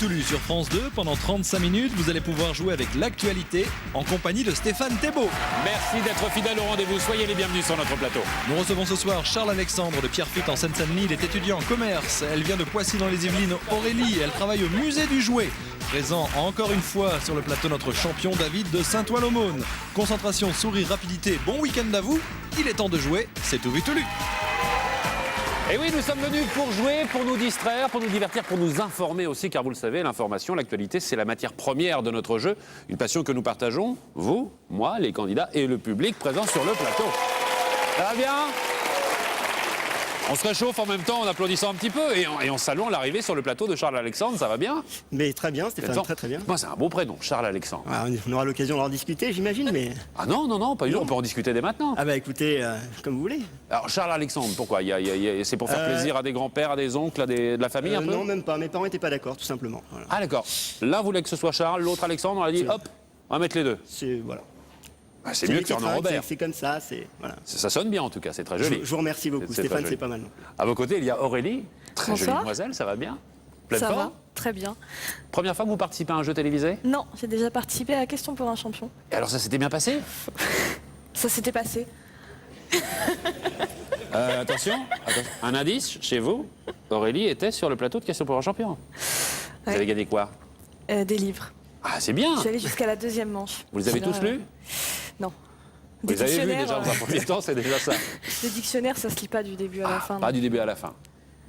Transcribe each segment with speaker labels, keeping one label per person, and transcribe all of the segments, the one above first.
Speaker 1: Toulouse sur France 2. Pendant 35 minutes, vous allez pouvoir jouer avec l'actualité en compagnie de Stéphane Thébault.
Speaker 2: Merci d'être fidèle au rendez-vous. Soyez les bienvenus sur notre plateau.
Speaker 1: Nous recevons ce soir Charles-Alexandre de Pierrefitte en Seine-Saint-Denis. Il est étudiant en commerce. Elle vient de Poissy dans les Yvelines. Aurélie, elle travaille au musée du jouet. Présent encore une fois sur le plateau notre champion David de Saint-Ouen-l'Aumône. Concentration, sourire, rapidité, bon week-end à vous. Il est temps de jouer, c'est tout vu tout lu.
Speaker 2: Et oui, nous sommes venus pour jouer, pour nous distraire, pour nous divertir, pour nous informer aussi, car vous le savez, l'information, l'actualité, c'est la matière première de notre jeu. Une passion que nous partageons, vous, moi, les candidats et le public présent sur le plateau. Ça va bien ? On se réchauffe en même temps en applaudissant un petit peu et en saluant l'arrivée sur le plateau de Charles-Alexandre, ça va bien ?
Speaker 3: Mais très bien, Stéphane, très bien.
Speaker 2: Moi, c'est un beau prénom, Charles-Alexandre.
Speaker 3: Ah, on aura l'occasion d'en discuter, j'imagine, mais...
Speaker 2: Ah non, pas du tout, on peut en discuter dès maintenant.
Speaker 3: Ah bah écoutez, comme vous voulez.
Speaker 2: Alors, Charles-Alexandre, pourquoi c'est pour faire plaisir à des grands-pères, à des oncles, de la famille un peu ?
Speaker 3: Non, même pas, mes parents n'étaient pas d'accord, tout simplement. Voilà.
Speaker 2: Ah d'accord, l'un voulait que ce soit Charles, l'autre Alexandre, on a dit hop, on va mettre les deux.
Speaker 3: Voilà.
Speaker 2: Ah, c'est mieux que Fernand Robert.
Speaker 3: C'est comme ça, voilà.
Speaker 2: Ça sonne bien en tout cas, c'est très joli.
Speaker 3: Je vous remercie beaucoup, Stéphane, c'est pas mal.
Speaker 2: À vos côtés, il y a Aurélie, très
Speaker 4: Bonsoir.
Speaker 2: jolie demoiselle, ça va bien ? Pleine
Speaker 4: Ça
Speaker 2: forme
Speaker 4: va, très bien.
Speaker 2: Première fois que vous participez à un jeu télévisé ?
Speaker 4: Non, j'ai déjà participé à la question pour un champion.
Speaker 2: Et alors ça s'était bien passé ?
Speaker 4: Ça s'était passé.
Speaker 2: Attention, un indice, chez vous, Aurélie était sur le plateau de Question pour un champion. Vous
Speaker 4: Ouais.
Speaker 2: avez gagné quoi ?
Speaker 4: Des livres.
Speaker 2: Ah c'est bien.
Speaker 4: Je suis allée jusqu'à la deuxième manche.
Speaker 2: Vous les avez tous lus ?
Speaker 4: Non.
Speaker 2: Vous les avez vus déjà
Speaker 4: dictionnaires,
Speaker 2: dans un premier temps, c'est déjà ça.
Speaker 4: Les dictionnaires, ça se lit pas du début à la fin.
Speaker 2: Pas
Speaker 4: non.
Speaker 2: du début à la fin.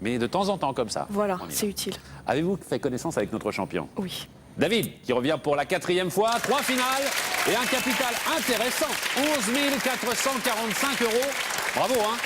Speaker 2: Mais de temps en temps comme ça.
Speaker 4: Voilà,
Speaker 2: On y va.
Speaker 4: c'est utile.
Speaker 2: Avez-vous fait connaissance avec notre champion ?
Speaker 4: Oui.
Speaker 2: David, qui revient pour la 4e fois, 3 finales et un capital intéressant, 11 445 €. Bravo, hein ?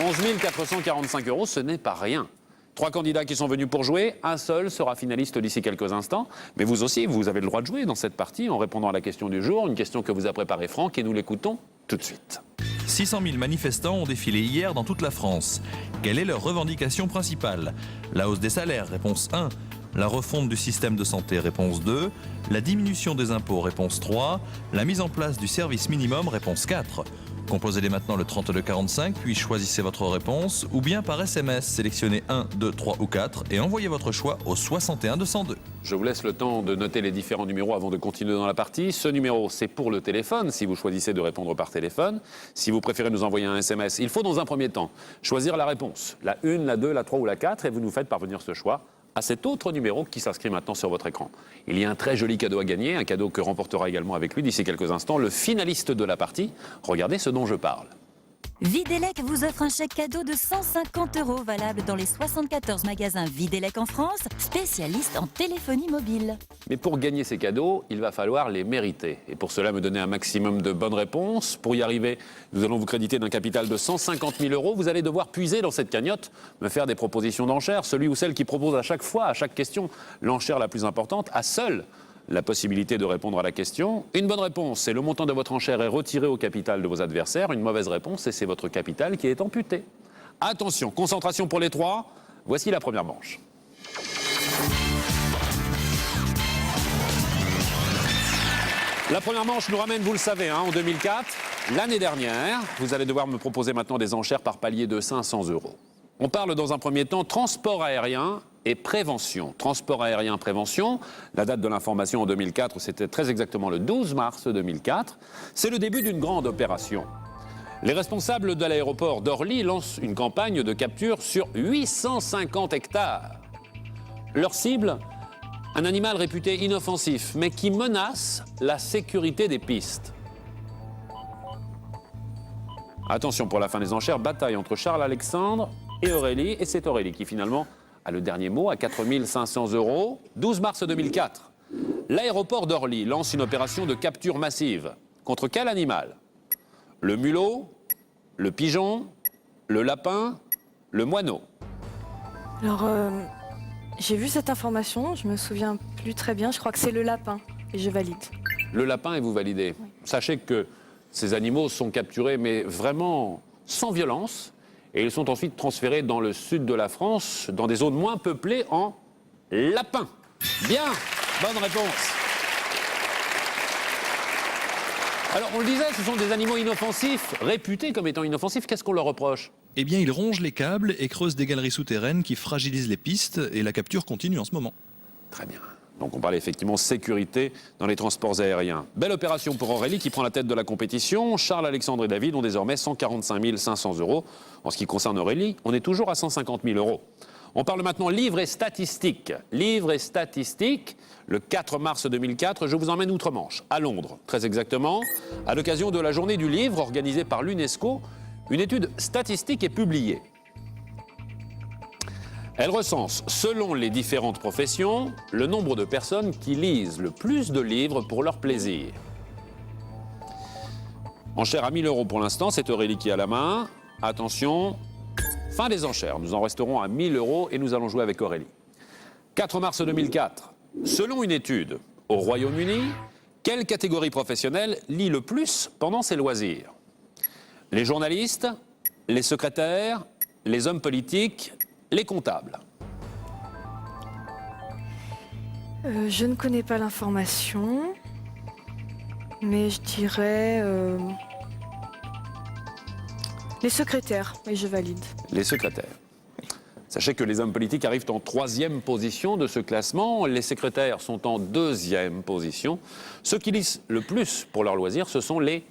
Speaker 2: 11 445 €, ce n'est pas rien. 3 candidats qui sont venus pour jouer, un seul sera finaliste d'ici quelques instants. Mais vous aussi, vous avez le droit de jouer dans cette partie en répondant à la question du jour, une question que vous a préparée Franck et nous l'écoutons tout de suite.
Speaker 1: 600 000 manifestants ont défilé hier dans toute la France. Quelle est leur revendication principale ? La hausse des salaires, réponse 1. La refonte du système de santé, réponse 2. La diminution des impôts, réponse 3. La mise en place du service minimum, réponse 4. Composez-les maintenant le 3245, puis choisissez votre réponse, ou bien par SMS, sélectionnez 1, 2, 3 ou 4 et envoyez votre choix au 61 202.
Speaker 2: Je vous laisse le temps de noter les différents numéros avant de continuer dans la partie. Ce numéro, c'est pour le téléphone, si vous choisissez de répondre par téléphone. Si vous préférez nous envoyer un SMS, il faut dans un premier temps choisir la réponse, la 1, la 2, la 3 ou la 4, et vous nous faites parvenir ce choix à cet autre numéro qui s'inscrit maintenant sur votre écran. Il y a un très joli cadeau à gagner, un cadeau que remportera également avec lui d'ici quelques instants le finaliste de la partie. Regardez ce dont je parle.
Speaker 5: Videlec vous offre un chèque cadeau de 150 € valable dans les 74 magasins Videlec en France, spécialiste en téléphonie mobile.
Speaker 2: Mais pour gagner ces cadeaux, il va falloir les mériter. Et pour cela, me donner un maximum de bonnes réponses. Pour y arriver, nous allons vous créditer d'un capital de 150 000 €. Vous allez devoir puiser dans cette cagnotte, me faire des propositions d'enchères. Celui ou celle qui propose à chaque fois, à chaque question, l'enchère la plus importante, a seul la possibilité de répondre à la question. Une bonne réponse, c'est le montant de votre enchère est retiré au capital de vos adversaires. Une mauvaise réponse, et c'est votre capital qui est amputé. Attention, concentration pour les 3. Voici la première manche. La première manche nous ramène, vous le savez, en 2004, l'année dernière. Vous allez devoir me proposer maintenant des enchères par palier de 500 €. On parle dans un premier temps transport aérien et prévention. Transport aérien, prévention. La date de l'information en 2004, c'était très exactement le 12 mars 2004. C'est le début d'une grande opération. Les responsables de l'aéroport d'Orly lancent une campagne de capture sur 850 hectares. Leur cible, un animal réputé inoffensif, mais qui menace la sécurité des pistes. Attention pour la fin des enchères, bataille entre Charles-Alexandre et Aurélie. Et c'est Aurélie qui finalement a le dernier mot à 4 500 €. 12 mars 2004, l'aéroport d'Orly lance une opération de capture massive. Contre quel animal ? Le mulot, le pigeon, le lapin, le moineau.
Speaker 4: Alors, j'ai vu cette information, je me souviens plus très bien, je crois que c'est le lapin, et je valide.
Speaker 2: Le lapin, et vous validez.
Speaker 4: Oui.
Speaker 2: Sachez que ces animaux sont capturés, mais vraiment sans violence, et ils sont ensuite transférés dans le sud de la France, dans des zones moins peuplées, en lapins. Bien, bonne réponse. Alors, on le disait, ce sont des animaux inoffensifs, réputés comme étant inoffensifs. Qu'est-ce qu'on leur reproche ?
Speaker 1: Eh bien, ils rongent les câbles et creusent des galeries souterraines qui fragilisent les pistes et la capture continue en ce moment.
Speaker 2: Très bien. Donc on parle effectivement sécurité dans les transports aériens. Belle opération pour Aurélie qui prend la tête de la compétition. Charles, Alexandre et David ont désormais 145 500 euros. En ce qui concerne Aurélie, on est toujours à 150 000 euros. On parle maintenant livres et statistiques. Livres et statistiques, le 4 mars 2004, je vous emmène outre-Manche, à Londres, très exactement. À l'occasion de la journée du livre organisée par l'UNESCO, une étude statistique est publiée. Elle recense, selon les différentes professions, le nombre de personnes qui lisent le plus de livres pour leur plaisir. Enchère à 1 000 euros pour l'instant, c'est Aurélie qui a la main. Attention, fin des enchères, nous en resterons à 1 000 euros et nous allons jouer avec Aurélie. 4 mars 2004, selon une étude au Royaume-Uni, quelle catégorie professionnelle lit le plus pendant ses loisirs? Les journalistes, les secrétaires, les hommes politiques, les comptables.
Speaker 4: Je ne connais pas l'information, mais je dirais les secrétaires, et je valide.
Speaker 2: Les secrétaires. Sachez que les hommes politiques arrivent en 3e position de ce classement, les secrétaires sont en 2e position. Ceux qui lisent le plus pour leur loisir, ce sont les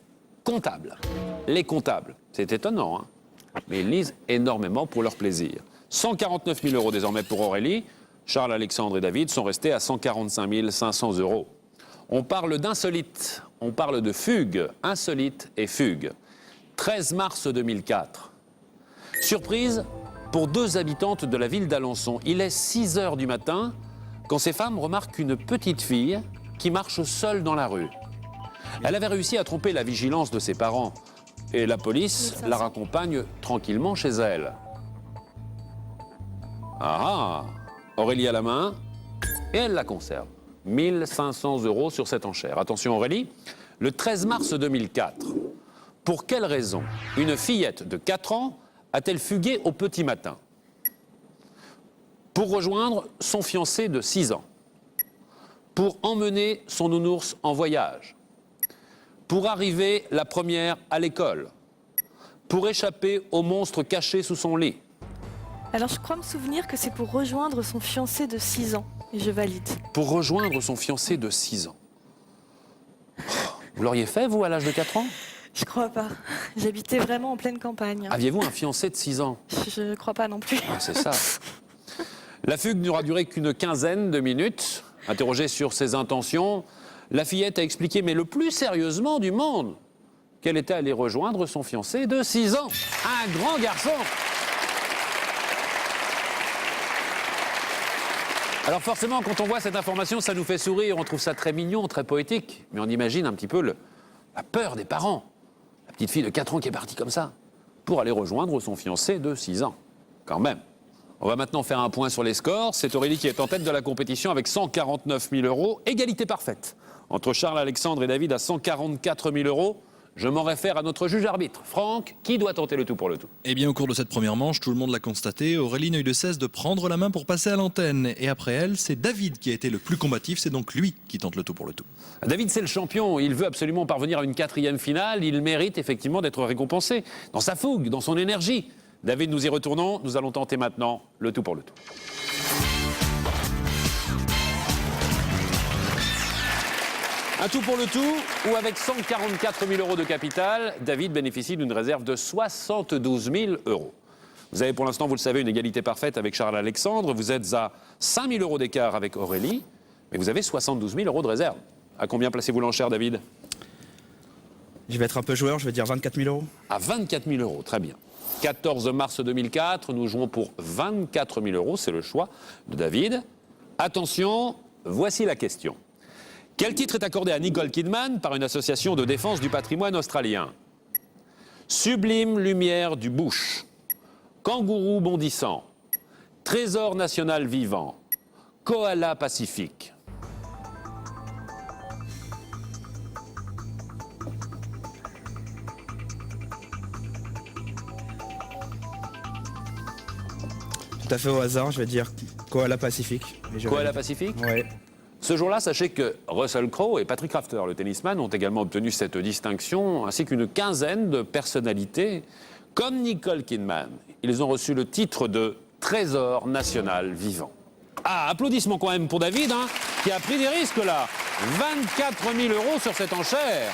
Speaker 2: comptables. Les comptables, c'est étonnant, hein, mais ils lisent énormément pour leur plaisir. 149 000 euros désormais pour Aurélie. Charles, Alexandre et David sont restés à 145 500 euros. On parle d'insolite, on parle de fugue, insolite et fugue. 13 mars 2004. Surprise pour 2 habitantes de la ville d'Alençon. Il est 6 heures du matin quand ces femmes remarquent une petite fille qui marche seule dans la rue. Elle avait réussi à tromper la vigilance de ses parents et la police la raccompagne tranquillement chez elle. Ah, Aurélie à la main et elle la conserve. 1 500 euros sur cette enchère. Attention Aurélie, le 13 mars 2004, pour quelle raison une fillette de 4 ans a-t-elle fugué au petit matin? Pour rejoindre son fiancé de 6 ans, pour emmener son nounours en voyage, pour arriver la première à l'école, pour échapper au monstre caché sous son lit.
Speaker 4: Alors je crois me souvenir que c'est pour rejoindre son fiancé de 6 ans, et je valide.
Speaker 2: Pour rejoindre son fiancé de 6 ans. Vous l'auriez fait, vous, à l'âge de 4 ans?
Speaker 4: Je crois pas. J'habitais vraiment en pleine campagne.
Speaker 2: Aviez-vous un fiancé de 6 ans?
Speaker 4: Je crois pas non plus.
Speaker 2: Ah, c'est ça. La fugue n'aura duré qu'une quinzaine de minutes. Interrogée sur ses intentions, la fillette a expliqué, mais le plus sérieusement du monde, qu'elle était allée rejoindre son fiancé de 6 ans. Un grand garçon. Alors forcément, quand on voit cette information, ça nous fait sourire, on trouve ça très mignon, très poétique. Mais on imagine un petit peu la peur des parents. La petite fille de 4 ans qui est partie comme ça, pour aller rejoindre son fiancé de 6 ans. Quand même. On va maintenant faire un point sur les scores. C'est Aurélie qui est en tête de la compétition avec 149 000 euros. Égalité parfaite entre Charles, Alexandre et David à 144 000 euros. Je m'en réfère à notre juge arbitre. Franck, qui doit tenter le tout pour le tout?
Speaker 1: Eh bien, au cours de cette première manche, tout le monde l'a constaté, Aurélie n'a eu de cesse de prendre la main pour passer à l'antenne. Et après elle, c'est David qui a été le plus combatif, c'est donc lui qui tente le tout pour le tout.
Speaker 2: David, c'est le champion, il veut absolument parvenir à une 4e finale, il mérite effectivement d'être récompensé dans sa fougue, dans son énergie. David, nous y retournons, nous allons tenter maintenant le tout pour le tout. Un tout pour le tout, où avec 144 000 euros de capital, David bénéficie d'une réserve de 72 000 euros. Vous avez pour l'instant, vous le savez, une égalité parfaite avec Charles Alexandre. Vous êtes à 5 000 euros d'écart avec Aurélie, mais vous avez 72 000 euros de réserve. À combien placez-vous l'enchère, David?
Speaker 6: Je vais être un peu joueur, je vais dire 24 000 euros.
Speaker 2: À 24 000 euros, très bien. 14 mars 2004, nous jouons pour 24 000 euros, c'est le choix de David. Attention, voici la question. Quel titre est accordé à Nicole Kidman par une association de défense du patrimoine australien? Sublime lumière du bush, kangourou bondissant, trésor national vivant, koala pacifique.
Speaker 6: Tout à fait au hasard, je vais dire koala pacifique.
Speaker 2: Koala pacifique?
Speaker 6: Ouais.
Speaker 2: Ce jour-là, sachez que Russell Crowe et Patrick Rafter, le tennisman, ont également obtenu cette distinction, ainsi qu'une quinzaine de personnalités. Comme Nicole Kidman, ils ont reçu le titre de Trésor national vivant. Ah, applaudissements quand même pour David, hein, qui a pris des risques là. 24 000 € sur cette enchère.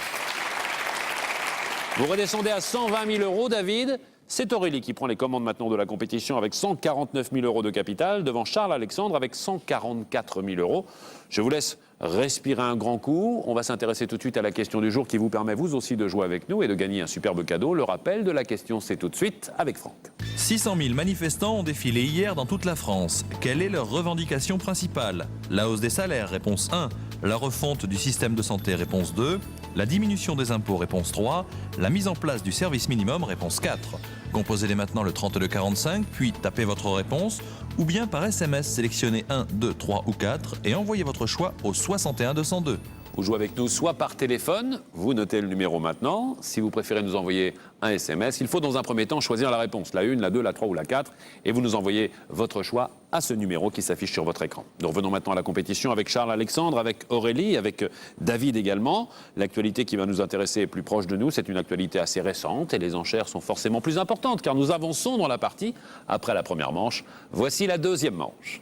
Speaker 2: Vous redescendez à 120 000 €, David. C'est Aurélie qui prend les commandes maintenant de la compétition avec 149 000 € de capital, devant Charles-Alexandre avec 144 000 €. Je vous laisse respirer un grand coup. On va s'intéresser tout de suite à la question du jour qui vous permet vous aussi de jouer avec nous et de gagner un superbe cadeau. Le rappel de la question, c'est tout de suite avec Franck.
Speaker 1: 600 000 manifestants ont défilé hier dans toute la France. Quelle est leur revendication principale? La hausse des salaires, réponse 1. La refonte du système de santé, réponse 2. La diminution des impôts, réponse 3. La mise en place du service minimum, réponse 4. Composez dès maintenant le 3245, puis tapez votre réponse, ou bien par SMS, sélectionnez 1, 2, 3 ou 4 et envoyez votre choix au 61 202.
Speaker 2: Vous jouez avec nous soit par téléphone, vous notez le numéro maintenant. Si vous préférez nous envoyer un SMS, il faut dans un premier temps choisir la réponse, la 1, la 2, la 3 ou la 4, et vous nous envoyez votre choix à ce numéro qui s'affiche sur votre écran. Nous revenons maintenant à la compétition avec Charles-Alexandre, avec Aurélie, avec David également. L'actualité qui va nous intéresser est plus proche de nous, c'est une actualité assez récente et les enchères sont forcément plus importantes car nous avançons dans la partie après la première manche. Voici la deuxième manche.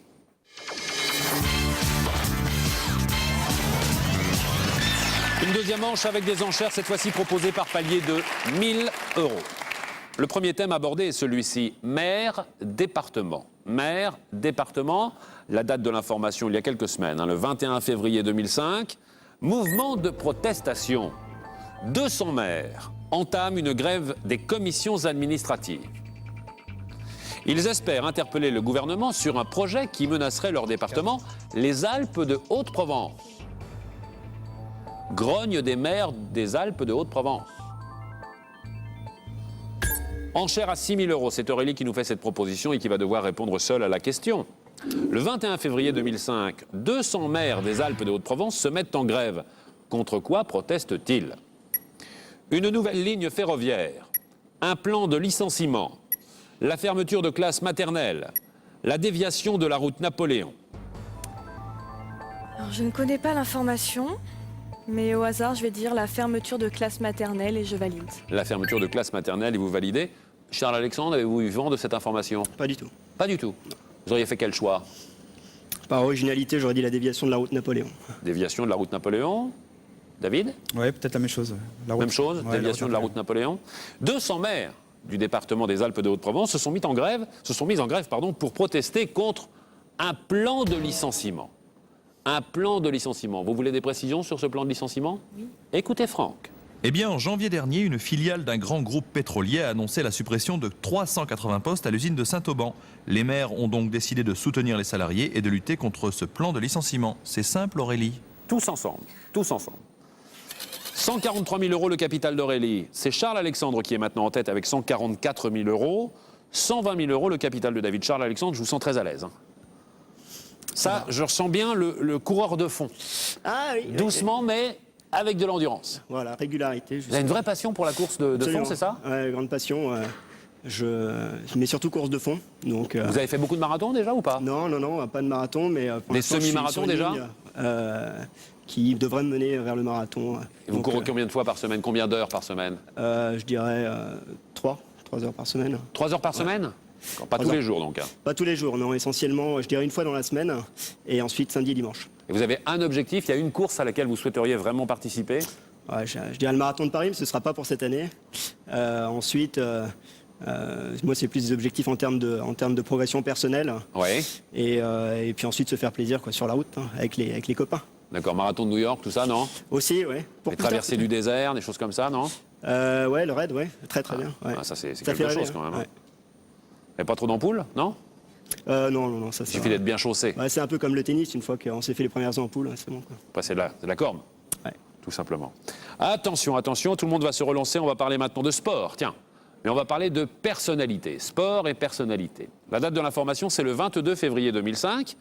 Speaker 2: Une deuxième manche avec des enchères, cette fois-ci proposées par palier de 1 000 €. Le premier thème abordé est celui-ci, maire, département. Maire, département, la date de l'information il y a quelques semaines, le 21 février 2005. Mouvement de protestation. 200 maires entament une grève des commissions administratives. Ils espèrent interpeller le gouvernement sur un projet qui menacerait leur département, les Alpes de Haute-Provence. Grogne des maires des Alpes de Haute-Provence. Enchère à 6 000 €. C'est Aurélie qui nous fait cette proposition et qui va devoir répondre seule à la question. Le 21 février 2005, 200 maires des Alpes de Haute-Provence se mettent en grève. Contre quoi protestent-ils? Une nouvelle ligne ferroviaire, un plan de licenciement, la fermeture de classes maternelles, la déviation de la route Napoléon.
Speaker 4: Alors, je ne connais pas l'information, mais au hasard, je vais dire la fermeture de classe maternelle et je valide.
Speaker 2: La fermeture de classes maternelles et vous validez. Charles-Alexandre, avez-vous eu vent de cette information?
Speaker 3: Pas du tout.
Speaker 2: Pas du tout. Vous auriez fait quel choix?
Speaker 3: Par originalité, j'aurais dit la déviation de la route Napoléon.
Speaker 2: Déviation de la route Napoléon. David?
Speaker 6: Ouais, peut-être la même chose. La route.
Speaker 2: Même chose,
Speaker 6: Ouais,
Speaker 2: déviation de la route Napoléon. 200 maires du département des Alpes de Haute-Provence se sont mis en grève, pour protester contre un plan de licenciement. Un plan de licenciement. Vous voulez des précisions sur ce plan de licenciement? Oui. Écoutez Franck.
Speaker 1: Eh bien, en janvier dernier, une filiale d'un grand groupe pétrolier a annoncé la suppression de 380 postes à l'usine de Saint-Auban. Les maires ont donc décidé de soutenir les salariés et de lutter contre ce plan de licenciement. C'est simple, Aurélie?
Speaker 2: Tous ensemble, tous ensemble. 143 000 € le capital d'Aurélie. C'est Charles-Alexandre qui est maintenant en tête avec 144 000 €. 120 000 € le capital de David. Charles-Alexandre, je vous sens très à l'aise. Ça, je ressens bien le coureur de fond.
Speaker 3: Ah oui.
Speaker 2: Doucement, mais avec de l'endurance.
Speaker 3: Voilà, régularité.
Speaker 2: Vous avez une vraie passion pour la course de fond, c'est ça?
Speaker 3: Ouais, grande passion. Mais surtout course de fond. Donc,
Speaker 2: Vous avez fait beaucoup de marathons déjà ou pas?
Speaker 3: Non, pas de marathon, mais pour
Speaker 2: Des
Speaker 3: l'instant, je suis
Speaker 2: semi-marathons
Speaker 3: sur une
Speaker 2: déjà
Speaker 3: ligne, qui devrait me mener vers le marathon.
Speaker 2: Et vous courez combien de fois par semaine? Combien d'heures par semaine?
Speaker 3: Je dirais 3 heures par semaine.
Speaker 2: 3 heures par semaine? Pas tous les jours donc.
Speaker 3: Pas tous les jours, non. Essentiellement, je dirais une fois dans la semaine, et ensuite samedi et dimanche.
Speaker 2: Et vous avez un objectif, il y a une course à laquelle vous souhaiteriez vraiment participer?
Speaker 3: Ouais, je dirais le marathon de Paris, mais ce ne sera pas pour cette année. Ensuite, moi, c'est plus des objectifs en termes de progression personnelle.
Speaker 2: Ouais.
Speaker 3: Et puis ensuite, se faire plaisir sur la route, avec les copains.
Speaker 2: D'accord, marathon de New York, tout ça, non?
Speaker 3: Aussi, oui.
Speaker 2: Les traversées du désert, des choses comme ça, non?
Speaker 3: Ouais, le raid, ouais, très bien. Ouais.
Speaker 2: Ah, ça, c'est
Speaker 3: Ça
Speaker 2: quelque
Speaker 3: fait
Speaker 2: chose
Speaker 3: rêver,
Speaker 2: quand même.
Speaker 3: ouais.
Speaker 2: Et pas trop d'ampoules, non?
Speaker 3: Non, ça
Speaker 2: Il suffit d'être bien chaussé.
Speaker 3: Ouais, c'est un peu comme le tennis, une fois qu'on s'est fait les premières ampoules, c'est bon, quoi.
Speaker 2: Après, c'est de la corne,
Speaker 3: Ouais.
Speaker 2: tout simplement. Attention, tout le monde va se relancer. On va parler maintenant de sport, tiens. Mais on va parler de personnalité, sport et personnalité. La date de l'information, c'est le 22 février 2005.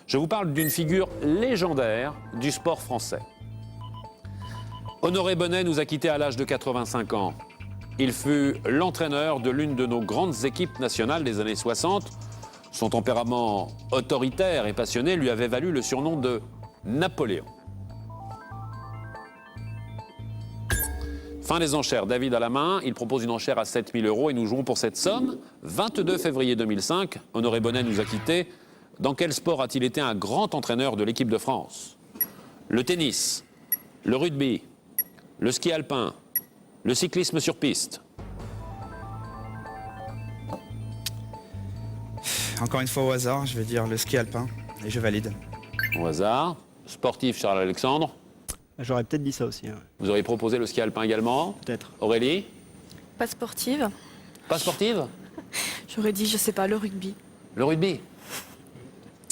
Speaker 2: Je vous parle d'une figure légendaire du sport français. Honoré Bonnet nous a quittés à l'âge de 85 ans. Il fut l'entraîneur de l'une de nos grandes équipes nationales des années 60. Son tempérament autoritaire et passionné lui avait valu le surnom de Napoléon. Fin des enchères, David à la main, il propose une enchère à 7 000 € et nous jouons pour cette somme. 22 février 2005, Honoré Bonnet nous a quittés. dans quel sport a-t-il été un grand entraîneur de l'équipe de France? Le tennis, le rugby, le ski alpin, le cyclisme sur piste.
Speaker 6: Encore une fois au hasard, je vais dire le ski alpin et je valide.
Speaker 2: Au hasard. Sportif, Charles-Alexandre.
Speaker 3: J'aurais peut-être dit ça aussi, hein.
Speaker 2: Vous auriez proposé le ski alpin également.
Speaker 3: Peut-être.
Speaker 2: Aurélie?
Speaker 4: Pas sportive.
Speaker 2: Pas sportive?
Speaker 4: J'aurais dit, je sais pas, le rugby.
Speaker 2: Le rugby.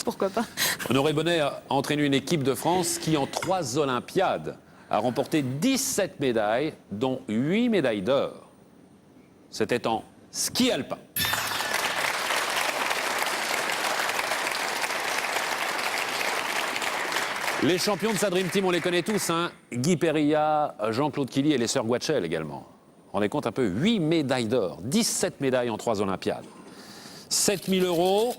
Speaker 4: Pourquoi pas?
Speaker 2: Honoré Bonnet a entraîné une équipe de France qui, en 3 Olympiades, a remporté 17 médailles, dont 8 médailles d'or. C'était en ski alpin. Les champions de sa Dream Team, on les connaît tous, hein. Guy Perilla, Jean-Claude Killy et les sœurs Guatchel également. Rendez compte un peu, 8 médailles d'or, 17 médailles en 3 Olympiades. 7 000 euros,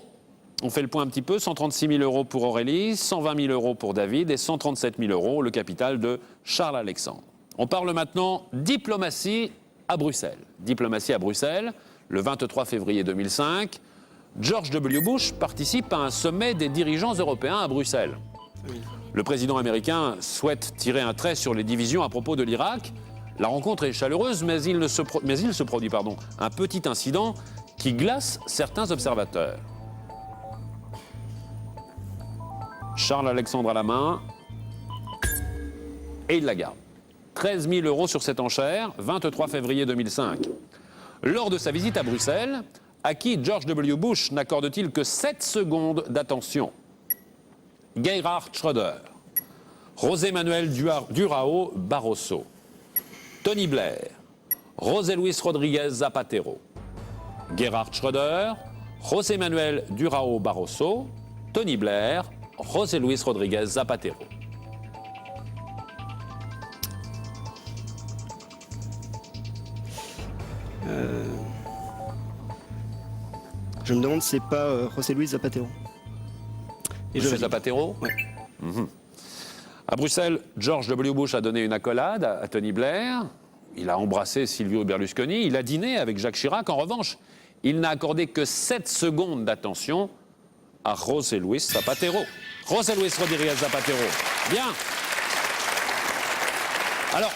Speaker 2: on fait le point un petit peu, 136 000 euros pour Aurélie, 120 000 euros pour David et 137 000 euros, le capital de Charles-Alexandre. On parle maintenant diplomatie à Bruxelles. Diplomatie à Bruxelles, le 23 février 2005, George W. Bush participe à un sommet des dirigeants européens à Bruxelles. Le président américain souhaite tirer un trait sur les divisions à propos de l'Irak. La rencontre est chaleureuse, mais il se produit un petit incident qui glace certains observateurs. Charles-Alexandre à la main, et il la garde. 13 000 euros sur cette enchère, 23 février 2005. Lors de sa visite à Bruxelles, à qui George W. Bush n'accorde-t-il que 7 secondes d'attention? Gerhard Schröder, José Manuel Durão Barroso, Tony Blair, José Luis Rodríguez Zapatero. Gerhard Schröder, José Manuel Durão Barroso, Tony Blair, José Luis Rodríguez Zapatero.
Speaker 3: Je me demande si c'est pas José Luis Zapatero. Et
Speaker 2: Monsieur Zapatero?
Speaker 3: Ouais.
Speaker 2: À Bruxelles, George W. Bush a donné une accolade à Tony Blair. Il a embrassé Silvio Berlusconi. Il a dîné avec Jacques Chirac. En revanche, il n'a accordé que 7 secondes d'attention à José Luis Zapatero. José Luis Rodríguez Zapatero. Bien. Alors,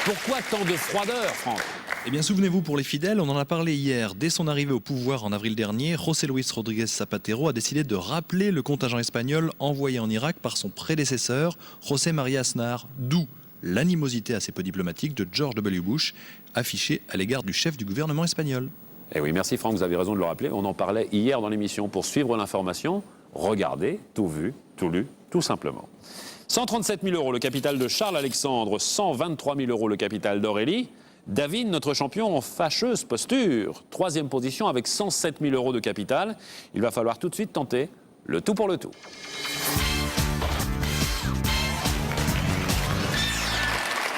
Speaker 2: pourquoi tant de froideur, Franck?
Speaker 1: Eh bien, souvenez-vous, pour les fidèles, on en a parlé hier. Dès son arrivée au pouvoir en avril dernier, José Luis Rodríguez Zapatero a décidé de rappeler le contingent espagnol envoyé en Irak par son prédécesseur, José María Aznar. D'où l'animosité assez peu diplomatique de George W. Bush, affichée à l'égard du chef du gouvernement espagnol.
Speaker 2: Eh oui, merci Franck, vous avez raison de le rappeler. On en parlait hier dans l'émission. Pour suivre l'information, regardez, tout vu, tout lu, tout simplement. 137 000 euros le capital de Charles-Alexandre, 123 000 euros le capital d'Aurélie. David, notre champion, en fâcheuse posture. 3e position avec 107 000 euros de capital. Il va falloir tout de suite tenter le tout pour le tout.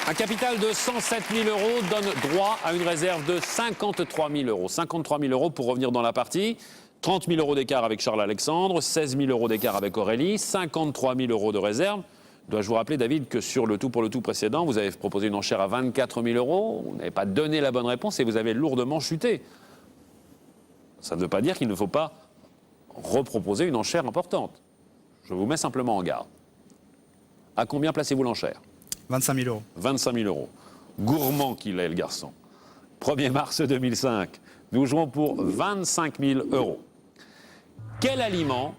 Speaker 2: Un capital de 107 000 euros donne droit à une réserve de 53 000 euros. 53 000 euros pour revenir dans la partie. 30 000 euros d'écart avec Charles-Alexandre, 16 000 euros d'écart avec Aurélie, 53 000 euros de réserve. Dois-je vous rappeler, David, que sur le tout pour le tout précédent, vous avez proposé une enchère à 24 000 euros, vous n'avez pas donné la bonne réponse et vous avez lourdement chuté. Ça ne veut pas dire qu'il ne faut pas reproposer une enchère importante. Je vous mets simplement en garde. À combien placez-vous l'enchère?
Speaker 6: 25 000 euros.
Speaker 2: 25 000 euros. Gourmand qu'il est, le garçon. 1er mars 2005, nous jouons pour 25 000 euros. Quel aliment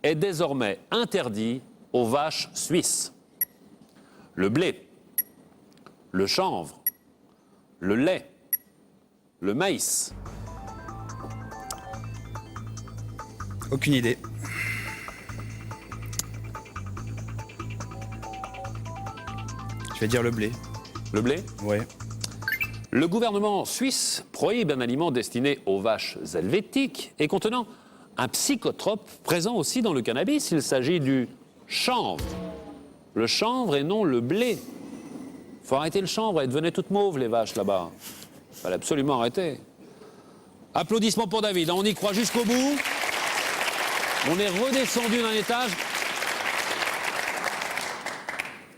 Speaker 2: est désormais interdit aux vaches suisses? Le blé, le chanvre, le lait, le maïs.
Speaker 6: Aucune idée. Je vais dire le blé.
Speaker 2: Le blé?
Speaker 6: Ouais.
Speaker 2: Le gouvernement suisse prohibe un aliment destiné aux vaches helvétiques et contenant un psychotrope présent aussi dans le cannabis. Il s'agit du chanvre. Le chanvre et non le blé. Faut arrêter le chanvre, elles devenaient toutes mauves les vaches là-bas. Fallait absolument arrêter. Applaudissements pour David, on y croit jusqu'au bout. On est redescendu d'un étage.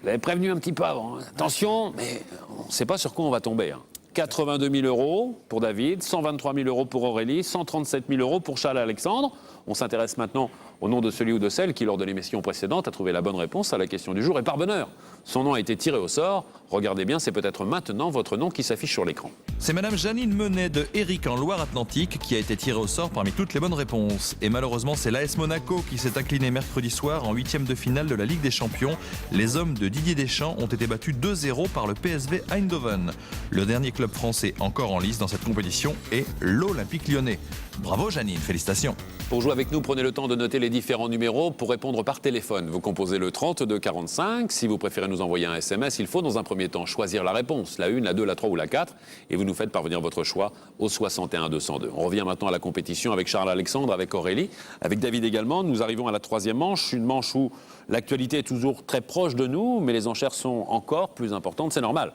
Speaker 2: Vous avez prévenu un petit peu avant. Hein. Attention, mais on ne sait pas sur quoi on va tomber. Hein. 82 000 euros pour David, 123 000 euros pour Aurélie, 137 000 euros pour Charles-Alexandre. On s'intéresse maintenant au nom de celui ou de celle qui, lors de l'émission précédente, a trouvé la bonne réponse à la question du jour. Et par bonheur, son nom a été tiré au sort. Regardez bien, c'est peut-être maintenant votre nom qui s'affiche sur l'écran.
Speaker 1: C'est Madame Janine Menet de Éric en Loire-Atlantique qui a été tirée au sort parmi toutes les bonnes réponses. Et malheureusement, c'est l'AS Monaco qui s'est incliné mercredi soir en 8e de finale de la Ligue des Champions. Les hommes de Didier Deschamps ont été battus 2-0 par le PSV Eindhoven. Le dernier club français encore en lice dans cette compétition est l'Olympique Lyonnais. Bravo Janine, félicitations.
Speaker 2: Pour jouer avec nous, prenez le temps de noter les différents numéros. Pour répondre par téléphone, vous composez le 32 45. Si vous préférez nous envoyer un SMS, il faut dans un premier temps choisir la réponse, la 1, la 2, la 3 ou la 4, et vous nous faites parvenir votre choix au 61 202. On revient maintenant à la compétition avec Charles Alexandre, avec Aurélie, avec David également. Nous arrivons à la troisième manche, une manche où l'actualité est toujours très proche de nous, mais les enchères sont encore plus importantes, c'est normal.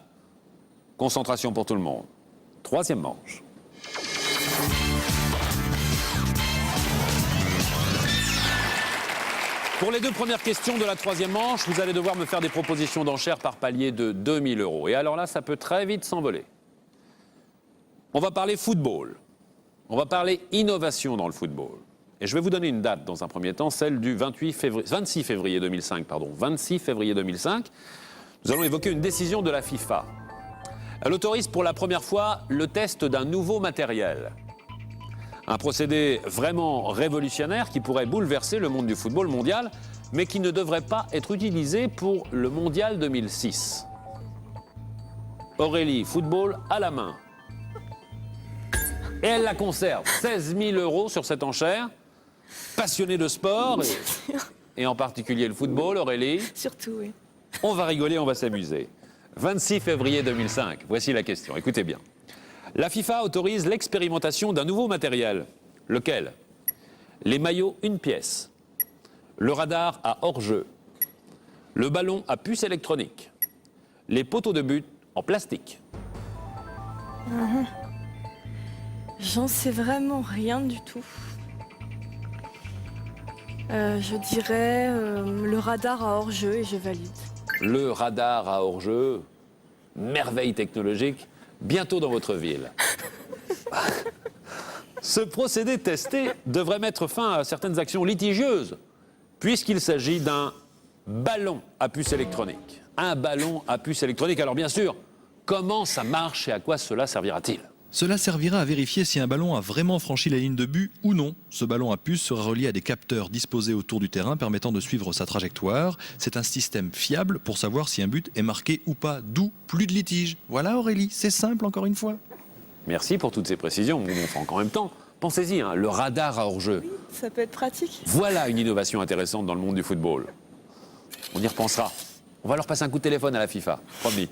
Speaker 2: Concentration pour tout le monde. Troisième manche. Pour les deux premières questions de la troisième manche, vous allez devoir me faire des propositions d'enchères par palier de 2 000 €. Et alors là, ça peut très vite s'envoler. On va parler football. On va parler innovation dans le football. Et je vais vous donner une date dans un premier temps, celle du 26 février 2005. 26 février 2005. Nous allons évoquer une décision de la FIFA. Elle autorise pour la première fois le test d'un nouveau matériel. Un procédé vraiment révolutionnaire qui pourrait bouleverser le monde du football mondial, mais qui ne devrait pas être utilisé pour le mondial 2006. Aurélie, football à la main. Et elle la conserve. 16 000 € sur cette enchère. Passionnée de sport, et en particulier le football, Aurélie.
Speaker 4: Surtout, oui.
Speaker 2: On va rigoler, on va s'amuser. 26 février 2005, voici la question, écoutez bien. La FIFA autorise l'expérimentation d'un nouveau matériel. Lequel? Les maillots une pièce, le radar à hors-jeu, le ballon à puce électronique, les poteaux de but en plastique.
Speaker 4: J'en sais vraiment rien du tout. Je dirais le radar à hors-jeu et je valide.
Speaker 2: Le radar à hors-jeu, merveille technologique, bientôt dans votre ville. Ce procédé testé devrait mettre fin à certaines actions litigieuses, puisqu'il s'agit d'un ballon à puce électronique. Un ballon à puce électronique. Alors bien sûr, comment ça marche et à quoi cela servira-t-il ?
Speaker 1: Cela servira à vérifier si un ballon a vraiment franchi la ligne de but ou non. Ce ballon à puce sera relié à des capteurs disposés autour du terrain permettant de suivre sa trajectoire. C'est un système fiable pour savoir si un but est marqué ou pas, d'où plus de litige. Voilà Aurélie, c'est simple encore une fois.
Speaker 2: Merci pour toutes ces précisions, mon enfant. En même temps, pensez-y, hein, le radar à hors-jeu.
Speaker 4: Ça peut être pratique.
Speaker 2: Voilà une innovation intéressante dans le monde du football. On y repensera. On va leur passer un coup de téléphone à la FIFA, promis.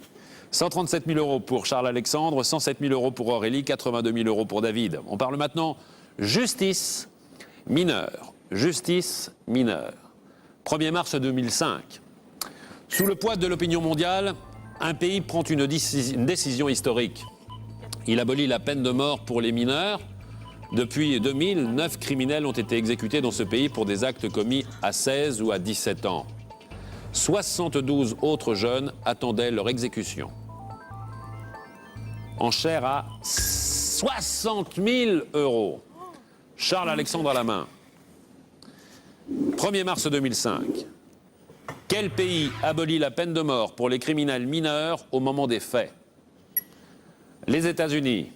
Speaker 2: 137 000 € pour Charles Alexandre, 107 000 € pour Aurélie, 82 000 € pour David. On parle maintenant justice mineure. Justice mineure. 1er mars 2005. Sous le poids de l'opinion mondiale, un pays prend une décision historique. Il abolit la peine de mort pour les mineurs. Depuis 2000, 9 criminels ont été exécutés dans ce pays pour des actes commis à 16 ou à 17 ans. 72 autres jeunes attendaient leur exécution. Enchère à 60 000 €. Charles Alexandre à la main. 1er mars 2005. Quel pays abolit la peine de mort pour les criminels mineurs au moment des faits? Les États-Unis,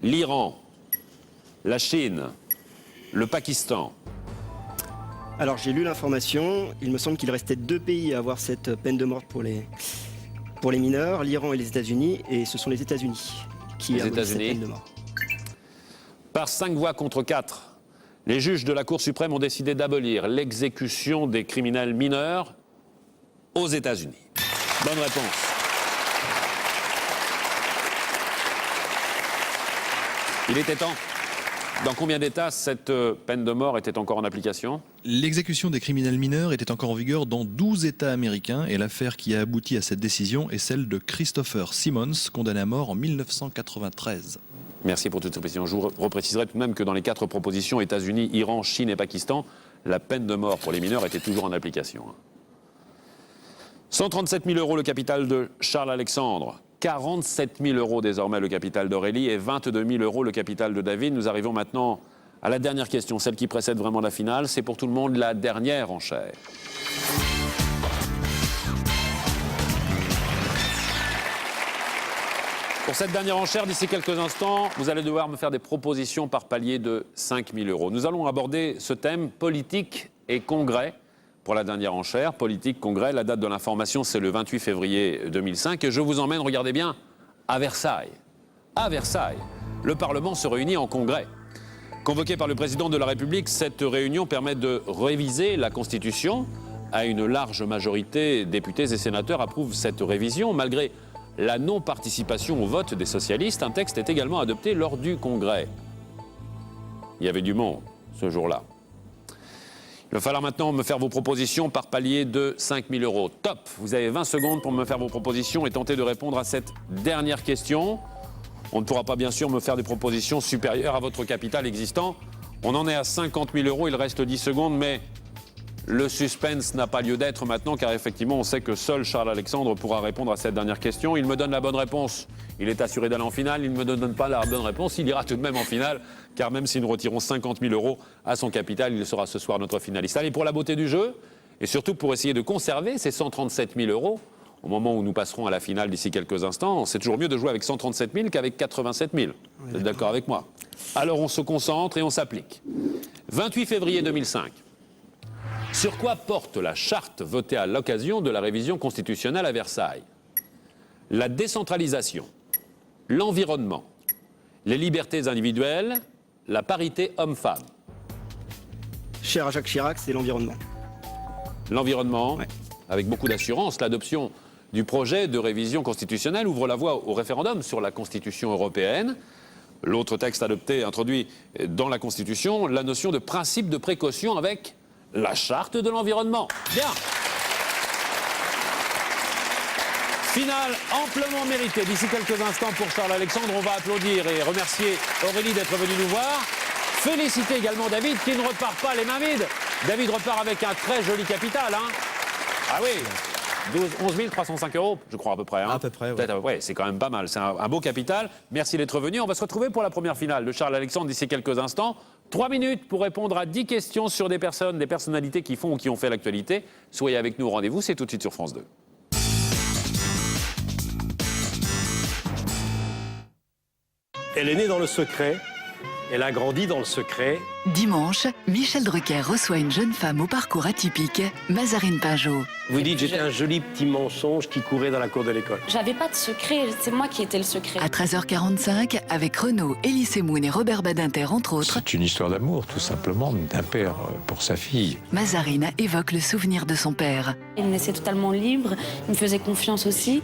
Speaker 2: l'Iran, la Chine, le Pakistan.
Speaker 3: Alors j'ai lu l'information, il me semble qu'il restait 2 pays à avoir cette peine de mort pour les mineurs, l'Iran et les États-Unis, et ce sont les États-Unis qui abolissent cette peine de mort.
Speaker 2: Par 5 voix contre 4, les juges de la Cour suprême ont décidé d'abolir l'exécution des criminels mineurs aux États-Unis. Bonne réponse. Il était temps. Dans combien d'États cette peine de mort était encore en application?
Speaker 1: L'exécution des criminels mineurs était encore en vigueur dans 12 États américains et l'affaire qui a abouti à cette décision est celle de Christopher Simmons, condamné à mort en 1993.
Speaker 2: Merci pour toutes ces précisions. Je vous repréciserai tout de même que dans les 4 propositions, États-Unis, Iran, Chine et Pakistan, la peine de mort pour les mineurs était toujours en application. 137 000 € le capital de Charles Alexandre. 47 000 € désormais le capital d'Aurélie et 22 000 € le capital de David. Nous arrivons maintenant à la dernière question, celle qui précède vraiment la finale. C'est pour tout le monde la dernière enchère. Pour cette dernière enchère, d'ici quelques instants, vous allez devoir me faire des propositions par palier de 5 000 €. Nous allons aborder ce thème politique et congrès pour la dernière enchère. Politique, congrès, la date de l'information, c'est le 28 février 2005. Et je vous emmène, regardez bien, à Versailles. À Versailles, le Parlement se réunit en congrès. Convoqué par le président de la République, cette réunion permet de réviser la Constitution. À une large majorité, députés et sénateurs approuvent cette révision. Malgré la non-participation au vote des socialistes, un texte est également adopté lors du Congrès. Il y avait du monde ce jour-là. Il va falloir maintenant me faire vos propositions par palier de 5 000 €. Top! Vous avez 20 secondes pour me faire vos propositions et tenter de répondre à cette dernière question. On ne pourra pas bien sûr me faire des propositions supérieures à votre capital existant. On en est à 50 000 €, il reste 10 secondes, mais le suspense n'a pas lieu d'être maintenant, car effectivement, on sait que seul Charles-Alexandre pourra répondre à cette dernière question. Il me donne la bonne réponse, il est assuré d'aller en finale. Il ne me donne pas la bonne réponse, il ira tout de même en finale, car même si nous retirons 50 000 € à son capital, il sera ce soir notre finaliste. Allez, pour la beauté du jeu, et surtout pour essayer de conserver ces 137 000 € au moment où nous passerons à la finale d'ici quelques instants, c'est toujours mieux de jouer avec 137 000 qu'avec 87 000. Vous êtes d'accord avec moi? Alors on se concentre et on s'applique. 28 février 2005. Sur quoi porte la charte votée à l'occasion de la révision constitutionnelle à Versailles? La décentralisation, l'environnement, les libertés individuelles, la parité homme-femme.
Speaker 3: Cher à Jacques Chirac, c'est l'environnement.
Speaker 2: L'environnement,
Speaker 3: Ouais.
Speaker 2: avec beaucoup d'assurance, l'adoption du projet de révision constitutionnelle ouvre la voie au référendum sur la Constitution européenne. L'autre texte adopté introduit dans la Constitution la notion de principe de précaution avec la charte de l'environnement. Bien. Finale amplement méritée. D'ici quelques instants pour Charles-Alexandre, on va applaudir et remercier Aurélie d'être venue nous voir. Féliciter également David qui ne repart pas les mains vides. David repart avec un très joli capital. Hein. Ah oui, 11 305 €, je crois à peu près. Hein.
Speaker 6: À peu près, ouais.
Speaker 2: Peut-être à peu près, c'est quand même pas mal. C'est un beau capital. Merci d'être venu. On va se retrouver pour la première finale de Charles-Alexandre d'ici quelques instants. 3 minutes pour répondre à 10 questions sur des personnes, des personnalités qui font ou qui ont fait l'actualité. Soyez avec nous au rendez-vous, c'est tout de suite sur France 2.
Speaker 7: Elle est née dans le secret, elle a grandi dans le secret.
Speaker 8: Dimanche, Michel Drucker reçoit une jeune femme au parcours atypique, Mazarine Pinjot.
Speaker 7: Vous dites j'étais un joli petit mensonge qui courait dans la cour de l'école.
Speaker 9: J'avais pas de secret, c'est moi qui étais le secret.
Speaker 8: À 13h45, avec Renaud, Elie Semoun et Robert Badinter, entre autres,
Speaker 10: C'est une histoire d'amour, tout simplement, d'un père pour sa fille.
Speaker 8: Mazarine évoque le souvenir de son père.
Speaker 9: Il me laissait totalement libre, il me faisait confiance aussi.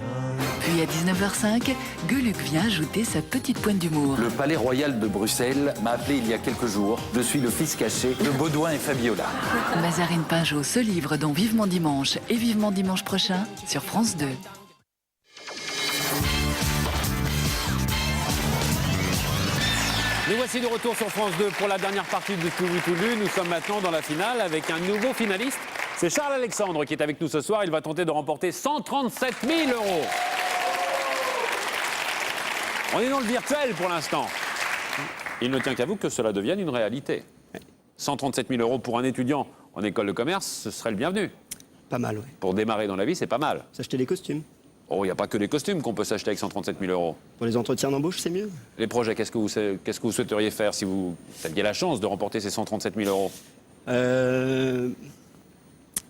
Speaker 8: Puis à 19h05, Gueuluc vient ajouter sa petite pointe d'humour.
Speaker 11: Le Palais Royal de Bruxelles m'a appelé il y a quelques jours. Je suis le fils caché de Baudouin et Fabiola.
Speaker 8: Mazarine Pinjot se livre dans Vivement Dimanche et Vivement Dimanche prochain sur France 2.
Speaker 2: Nous voici de retour sur France 2 pour la dernière partie de Tout vu, tout lu. Nous sommes maintenant dans la finale avec un nouveau finaliste. C'est Charles-Alexandre qui est avec nous ce soir. Il va tenter de remporter 137 000 €. On est dans le virtuel pour l'instant. Il ne tient qu'à vous que cela devienne une réalité. 137 000 € pour un étudiant en école de commerce, ce serait le bienvenu.
Speaker 3: Pas mal, ouais.
Speaker 2: Pour démarrer dans la vie, c'est pas mal.
Speaker 3: S'acheter des costumes.
Speaker 2: Oh, il n'y a pas que les costumes qu'on peut s'acheter avec 137 000 €.
Speaker 3: Pour les entretiens d'embauche, c'est mieux.
Speaker 2: Les projets, qu'est-ce que vous souhaiteriez faire si vous aviez la chance de remporter ces 137 000 €?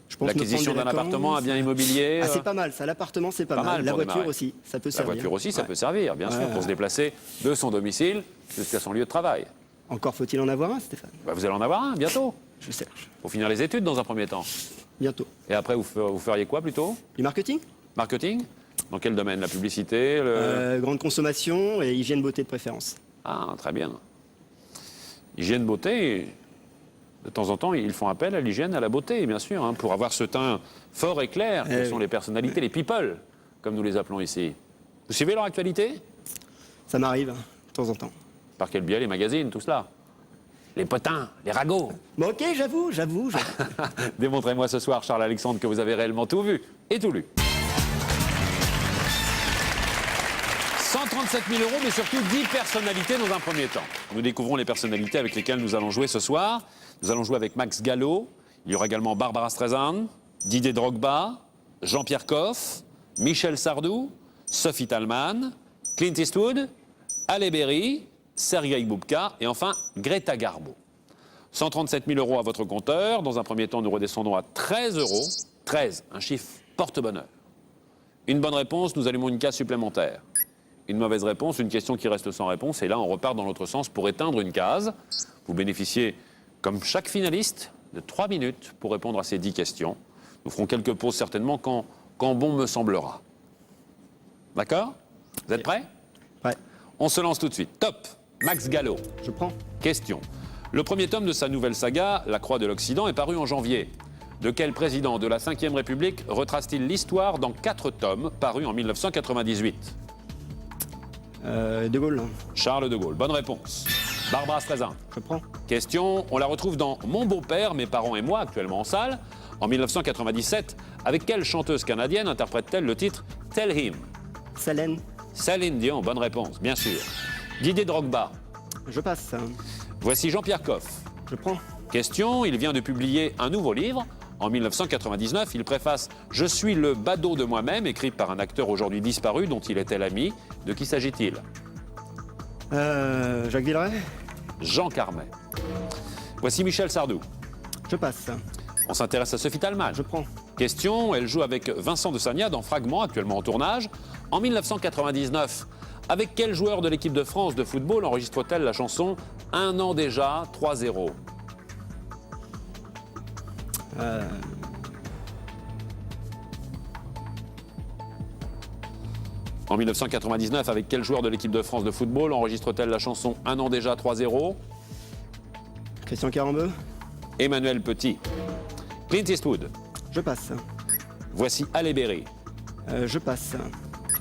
Speaker 3: Je pense
Speaker 2: L'acquisition
Speaker 3: me prendre
Speaker 2: d'un
Speaker 3: des
Speaker 2: appartement, un
Speaker 3: vacances.
Speaker 2: bien immobilier.
Speaker 3: Ah, c'est pas mal, ça. L'appartement, c'est pas, mal. La
Speaker 2: pour
Speaker 3: voiture
Speaker 2: démarrer.
Speaker 3: aussi, ça peut
Speaker 2: La
Speaker 3: servir.
Speaker 2: voiture aussi, ça
Speaker 3: Ouais.
Speaker 2: peut servir, bien sûr, pour se déplacer de son domicile jusqu'à son lieu de travail.
Speaker 3: Encore faut-il en avoir un, Stéphane?
Speaker 2: Bah, vous allez en avoir un bientôt.
Speaker 3: Je cherche.
Speaker 2: Pour finir les études dans un premier temps.
Speaker 3: Bientôt.
Speaker 2: Et après, vous feriez quoi plutôt?
Speaker 3: Du marketing?
Speaker 2: Marketing? Dans quel domaine? La publicité le...
Speaker 3: Grande consommation et hygiène beauté de préférence.
Speaker 2: Ah, très bien. Hygiène, beauté, de temps en temps, ils font appel à l'hygiène, à la beauté, bien sûr, hein, pour avoir ce teint fort et clair, que sont les personnalités, les people, comme nous les appelons ici. Vous suivez leur actualité?
Speaker 3: Ça m'arrive, de temps en temps.
Speaker 2: Par quel biais? Les magazines, tout cela? Les potins, les ragots.
Speaker 3: Bon, ok, j'avoue.
Speaker 2: Démontrez-moi ce soir, Charles-Alexandre, que vous avez réellement tout vu et tout lu. 137 000 euros, mais surtout 10 personnalités dans un premier temps. Nous découvrons les personnalités avec lesquelles nous allons jouer ce soir. Nous allons jouer avec Max Gallo. Il y aura également Barbara Streisand, Didier Drogba, Jean-Pierre Coff, Michel Sardou, Sophie Talman, Clint Eastwood, Halle Berry, Sergueï Boubka et enfin Greta Garbo. 137 000 euros à votre compteur. Dans un premier temps, nous redescendons à 13 euros. 13, un chiffre porte-bonheur. Une bonne réponse, nous allumons une case supplémentaire. Une mauvaise réponse, une question qui reste sans réponse. Et là, on repart dans l'autre sens pour éteindre une case. Vous bénéficiez, comme chaque finaliste, de 3 minutes pour répondre à ces 10 questions. Nous ferons quelques pauses certainement quand bon me semblera. D'accord? Vous êtes prêts?
Speaker 3: Ouais.
Speaker 2: On se lance tout de suite. Top. Max Gallo.
Speaker 3: Je prends.
Speaker 2: Question. Le premier tome de sa nouvelle saga, La Croix de l'Occident, est paru en janvier. De quel président de la Ve République retrace-t-il l'histoire dans 4 tomes parus en 1998?
Speaker 3: De Gaulle.
Speaker 2: Charles de Gaulle. Bonne réponse. Barbara Streisand.
Speaker 3: Je prends.
Speaker 2: Question. On la retrouve dans Mon beau-père, mes parents et moi, actuellement en salle, en 1997. Avec quelle chanteuse canadienne interprète-t-elle le titre Tell Him? Céline Dion. Bonne réponse, bien sûr. Didier Drogba.
Speaker 3: Je passe.
Speaker 2: Voici Jean-Pierre Coff.
Speaker 3: Je prends.
Speaker 2: Question. Il vient de publier un nouveau livre. En 1999, il préface « Je suis le badaud de moi-même », écrit par un acteur aujourd'hui disparu dont il était l'ami. De qui s'agit-il?
Speaker 3: Jacques Villeray.
Speaker 2: Jean Carmet. Voici Michel Sardou.
Speaker 3: Je passe.
Speaker 2: On s'intéresse à Sophie Talman.
Speaker 3: Je prends.
Speaker 2: Question, elle joue avec Vincent de Sagna dans Fragment, actuellement en tournage. En 1999, avec quel joueur de l'équipe de France de football enregistre-t-elle la chanson « Un an déjà, 3-0 » En 1999, avec quel joueur de l'équipe de France de football enregistre-t-elle la chanson « Un an déjà, 3-0 »
Speaker 3: Christian Carambeu.
Speaker 2: Emmanuel Petit. Clint Eastwood.
Speaker 3: Je passe.
Speaker 2: Voici Halle Berry.
Speaker 3: Je passe.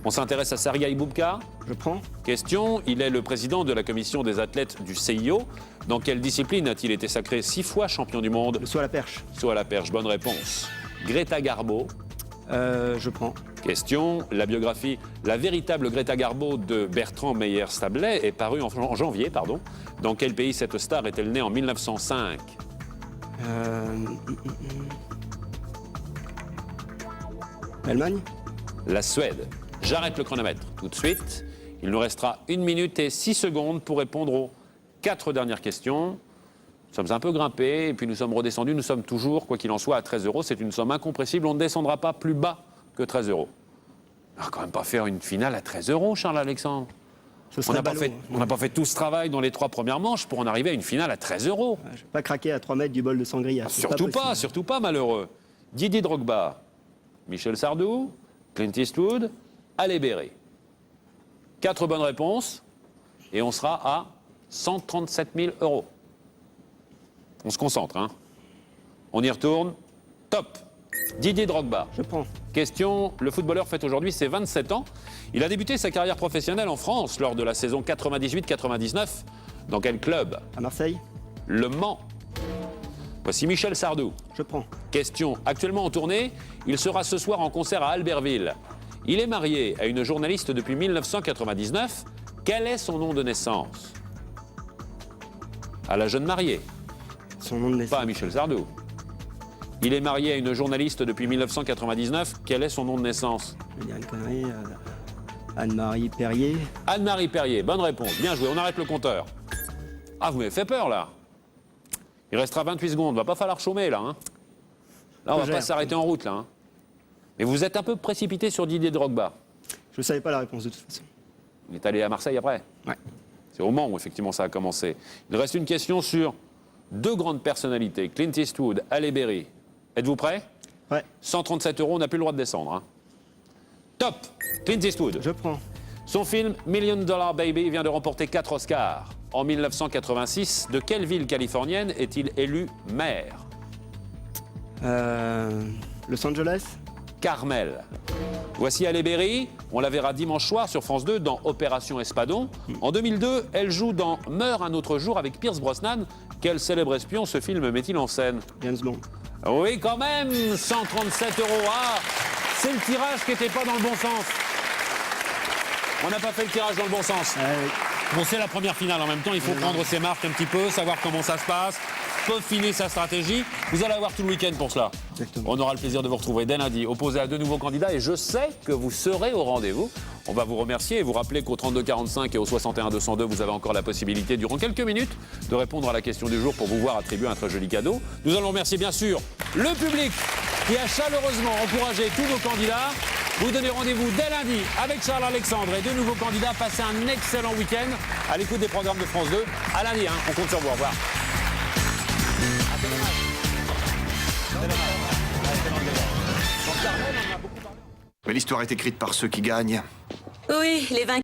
Speaker 2: On s'intéresse à Sergueï Boubka.
Speaker 3: Je prends.
Speaker 2: Question, il est le président de la commission des athlètes du CIO. Dans quelle discipline a-t-il été sacré 6 fois champion du monde?
Speaker 3: Le saut à la perche.
Speaker 2: Saut à la perche, bonne réponse. Greta Garbo.
Speaker 3: Je prends.
Speaker 2: Question, la biographie La véritable Greta Garbo de Bertrand Meyer-Stablet est parue en janvier. Dans quel pays cette star est-elle née en 1905?
Speaker 3: L'Allemagne.
Speaker 2: La Suède. J'arrête le chronomètre tout de suite. Il nous restera 1 minute et 6 secondes pour répondre aux 4 dernières questions. Nous sommes un peu grimpés et puis nous sommes redescendus. Nous sommes toujours, quoi qu'il en soit, à 13 euros. C'est une somme incompressible. On ne descendra pas plus bas que 13 euros. On va quand même pas faire une finale à 13 euros, Charles-Alexandre. On n'a pas fait tout ce travail dans les 3 premières manches pour en arriver à une finale à 13 euros.
Speaker 3: Je ne vais pas craquer à 3 mètres du bol de sangria.
Speaker 2: Surtout pas, malheureux. Didier Drogba, Michel Sardou, Clint Eastwood, Halle Berry. 4 bonnes réponses et on sera à 137 000 euros. On se concentre, hein. On y retourne. Top. Didier Drogba.
Speaker 3: Je prends.
Speaker 2: Question, le footballeur fête aujourd'hui ses 27 ans. Il a débuté sa carrière professionnelle en France lors de la saison 98-99. Dans quel club?
Speaker 3: À Marseille.
Speaker 2: Le Mans. Voici Michel Sardou.
Speaker 3: Je prends.
Speaker 2: Question, actuellement en tournée, il sera ce soir en concert à Albertville. Il est marié à une journaliste depuis 1999. Quel est son nom de naissance? À la jeune mariée.
Speaker 3: Son nom de naissance.
Speaker 2: Pas à Michel Sardou. Il est marié à une journaliste depuis 1999. Quel est son nom de naissance?
Speaker 3: Je vais dire une connerie. Anne-Marie Perrier.
Speaker 2: Anne-Marie Perrier, bonne réponse. Bien joué, on arrête le compteur. Ah, vous m'avez fait peur, là. Il restera 28 secondes, va pas falloir chômer, là. Hein. Là, on va pas s'arrêter en route, là. Hein. Mais vous êtes un peu précipité sur Didier Drogba.
Speaker 3: Je ne savais pas la réponse, de toute façon.
Speaker 2: On est allé à Marseille après?
Speaker 3: Ouais.
Speaker 2: C'est au Mans où, effectivement, ça a commencé. Il reste une question sur 2 grandes personnalités, Clint Eastwood, Halle Berry. Êtes-vous prêts?
Speaker 3: Ouais.
Speaker 2: 137 euros, on n'a plus le droit de descendre. Hein. Top. Clint Eastwood.
Speaker 3: Je prends.
Speaker 2: Son film $1 Million Baby vient de remporter 4 Oscars. En 1986, de quelle ville californienne est-il élu maire?
Speaker 3: Los Angeles.
Speaker 2: Carmel. Voici Halle Berry, on la verra dimanche soir sur France 2 dans Opération Espadon. En 2002, elle joue dans Meurt un autre jour avec Pierce Brosnan. Quel célèbre espion ce film met-il en scène?
Speaker 3: James Bond.
Speaker 2: Oui, quand même, 137 euros. Ah, c'est le tirage qui n'était pas dans le bon sens. On n'a pas fait le tirage dans le bon sens. Bon, c'est la première finale en même temps. Il faut prendre ses marques un petit peu, savoir comment ça se passe, peaufiner sa stratégie. Vous allez avoir tout le week-end pour cela.
Speaker 3: Exactement.
Speaker 2: On aura le plaisir de vous retrouver dès lundi, opposé à 2 nouveaux candidats. Et je sais que vous serez au rendez-vous. On va vous remercier et vous rappeler qu'au 32 45 et au 61 202, vous avez encore la possibilité, durant quelques minutes, de répondre à la question du jour pour vous voir attribuer un très joli cadeau. Nous allons remercier bien sûr le public qui a chaleureusement encouragé tous nos candidats. Vous donnez rendez-vous dès lundi avec Charles Alexandre et 2 nouveaux candidats. Passez un excellent week-end à l'écoute des programmes de France 2. À lundi, on compte sur vous. Au revoir.
Speaker 12: Mais l'histoire est écrite par ceux qui gagnent.
Speaker 5: Oui, les vainqueurs.